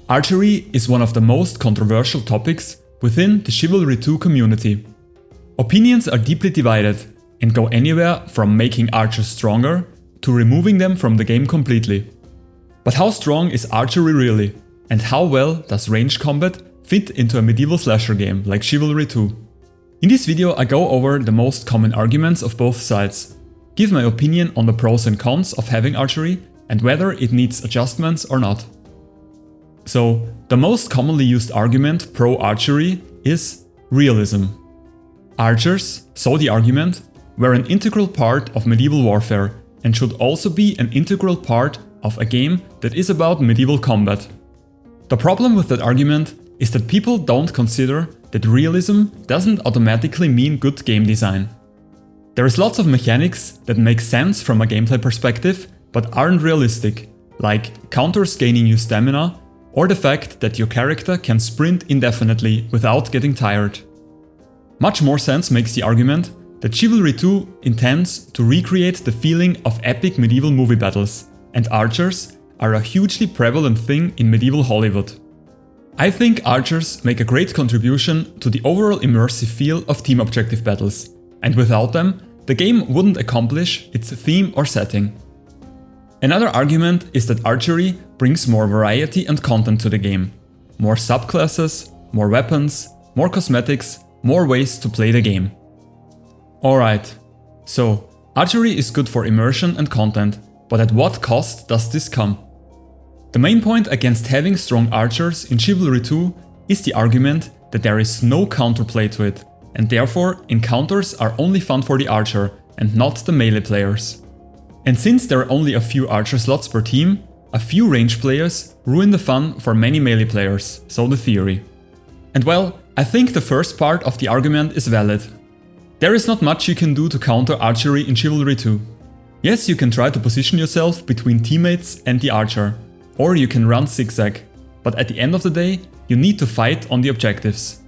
Archery is one of the most controversial topics within the Chivalry 2 community. Opinions are deeply divided and go anywhere from making archers stronger to removing them from the game completely. But how strong is archery really, and how well does ranged combat fit into a medieval slasher game like Chivalry 2? In this video I go over the most common arguments of both sides, give my opinion on the pros and cons of having archery and whether it needs adjustments or not. So, the most commonly used argument pro archery is realism. Archers, so the argument, were an integral part of medieval warfare and should also be an integral part of a game that is about medieval combat. The problem with that argument is that people don't consider that realism doesn't automatically mean good game design. There is lots of mechanics that make sense from a gameplay perspective but aren't realistic, like counters gaining you stamina, or the fact that your character can sprint indefinitely without getting tired. Much more sense makes the argument that Chivalry 2 intends to recreate the feeling of epic medieval movie battles, and archers are a hugely prevalent thing in medieval Hollywood. I think archers make a great contribution to the overall immersive feel of team objective battles, and without them, the game wouldn't accomplish its theme or setting. Another argument is that archery brings more variety and content to the game. More subclasses, more weapons, more cosmetics, more ways to play the game. Alright, so archery is good for immersion and content, but at what cost does this come? The main point against having strong archers in Chivalry 2 is the argument that there is no counterplay to it, and therefore encounters are only fun for the archer and not the melee players. And since there are only a few archer slots per team, a few range players ruin the fun for many melee players, so the theory. And well, I think the first part of the argument is valid. There is not much you can do to counter archery in Chivalry 2. Yes, you can try to position yourself between teammates and the archer, or you can run zigzag, but at the end of the day, you need to fight on the objectives.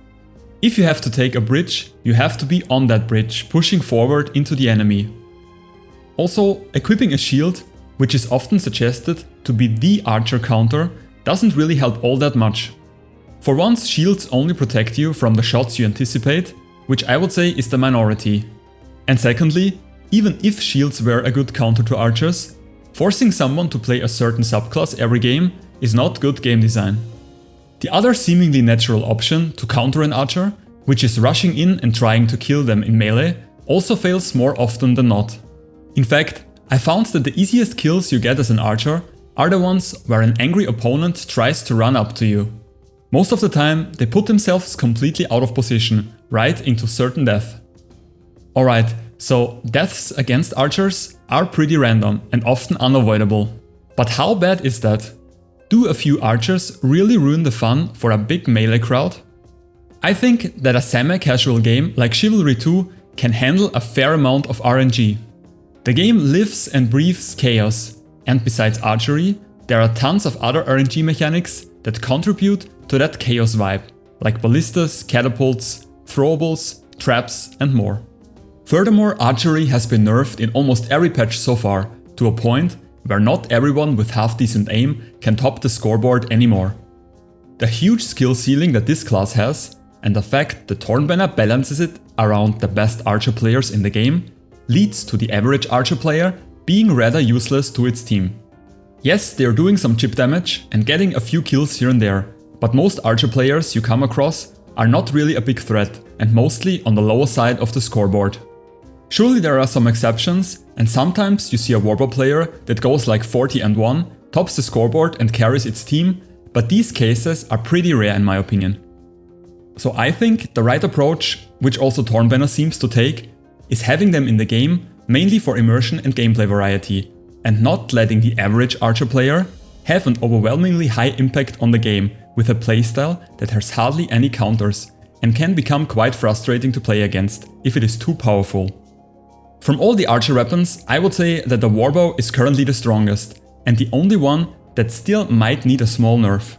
If you have to take a bridge, you have to be on that bridge, pushing forward into the enemy. Also, equipping a shield, which is often suggested to be the archer counter, doesn't really help all that much. For once, shields only protect you from the shots you anticipate, which I would say is the minority. And secondly, even if shields were a good counter to archers, forcing someone to play a certain subclass every game is not good game design. The other seemingly natural option to counter an archer, which is rushing in and trying to kill them in melee, also fails more often than not. In fact, I found that the easiest kills you get as an archer are the ones where an angry opponent tries to run up to you. Most of the time, they put themselves completely out of position, right into certain death. Alright, so deaths against archers are pretty random and often unavoidable. But how bad is that? Do a few archers really ruin the fun for a big melee crowd? I think that a semi-casual game like Chivalry 2 can handle a fair amount of RNG. The game lives and breathes chaos, and besides archery, there are tons of other RNG mechanics that contribute to that chaos vibe, like ballistas, catapults, throwables, traps and more. Furthermore, archery has been nerfed in almost every patch so far, to a point where not everyone with half-decent aim can top the scoreboard anymore. The huge skill ceiling that this class has, and the fact that Thornbanner balances it around the best archer players in the game, leads to the average archer player being rather useless to its team. Yes, they are doing some chip damage and getting a few kills here and there, but most archer players you come across are not really a big threat and mostly on the lower side of the scoreboard. Surely there are some exceptions, and sometimes you see a warbow player that goes like 40-1, tops the scoreboard and carries its team, but these cases are pretty rare in my opinion. So I think the right approach, which also Thornbanner seems to take, is having them in the game mainly for immersion and gameplay variety, and not letting the average archer player have an overwhelmingly high impact on the game with a playstyle that has hardly any counters and can become quite frustrating to play against if it is too powerful. From all the archer weapons, I would say that the warbow is currently the strongest, and the only one that still might need a small nerf.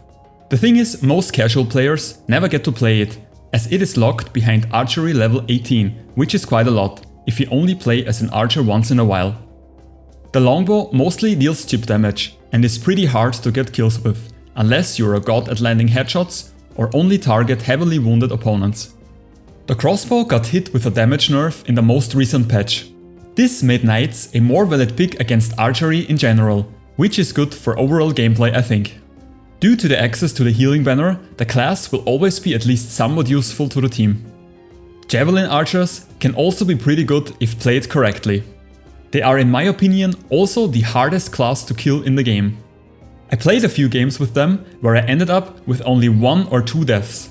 The thing is, most casual players never get to play it, as it is locked behind archery level 18, which is quite a lot, if you only play as an archer once in a while. The longbow mostly deals chip damage, and is pretty hard to get kills with, unless you're a god at landing headshots or only target heavily wounded opponents. The crossbow got hit with a damage nerf in the most recent patch. This made knights a more valid pick against archery in general, which is good for overall gameplay, I think. Due to the access to the healing banner, the class will always be at least somewhat useful to the team. Javelin archers can also be pretty good if played correctly. They are, in my opinion, also the hardest class to kill in the game. I played a few games with them where I ended up with only 1 or 2 deaths.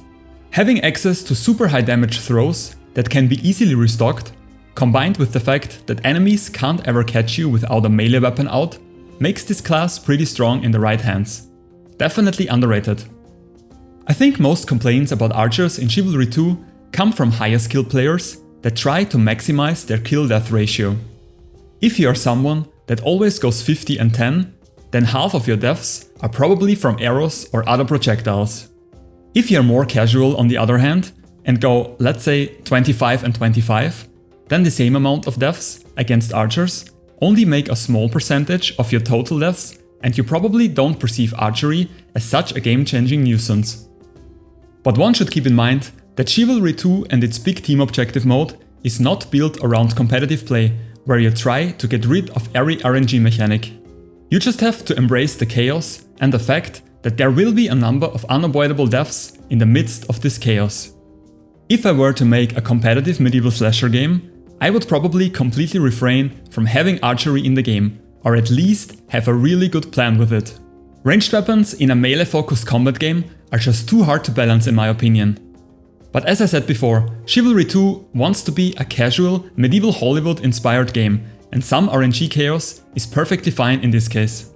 Having access to super high damage throws that can be easily restocked, combined with the fact that enemies can't ever catch you without a melee weapon out, makes this class pretty strong in the right hands. Definitely underrated. I think most complaints about archers in Chivalry 2 come from higher skill players that try to maximize their kill-death ratio. If you are someone that always goes 50 and 10, then half of your deaths are probably from arrows or other projectiles. If you are more casual on the other hand, and go, let's say, 25 and 25, then the same amount of deaths against archers only make a small percentage of your total deaths, and you probably don't perceive archery as such a game-changing nuisance. But one should keep in mind that Chivalry 2 and its big team objective mode is not built around competitive play, where you try to get rid of every RNG mechanic. You just have to embrace the chaos and the fact that there will be a number of unavoidable deaths in the midst of this chaos. If I were to make a competitive medieval slasher game, I would probably completely refrain from having archery in the game, or at least have a really good plan with it. Ranged weapons in a melee-focused combat game are just too hard to balance in my opinion. But as I said before, Chivalry 2 wants to be a casual, medieval Hollywood-inspired game, and some RNG chaos is perfectly fine in this case.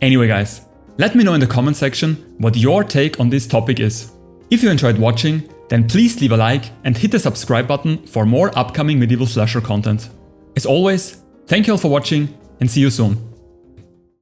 Anyway guys, let me know in the comment section what your take on this topic is. If you enjoyed watching, then please leave a like and hit the subscribe button for more upcoming medieval slasher content. As always, thank you all for watching and see you soon.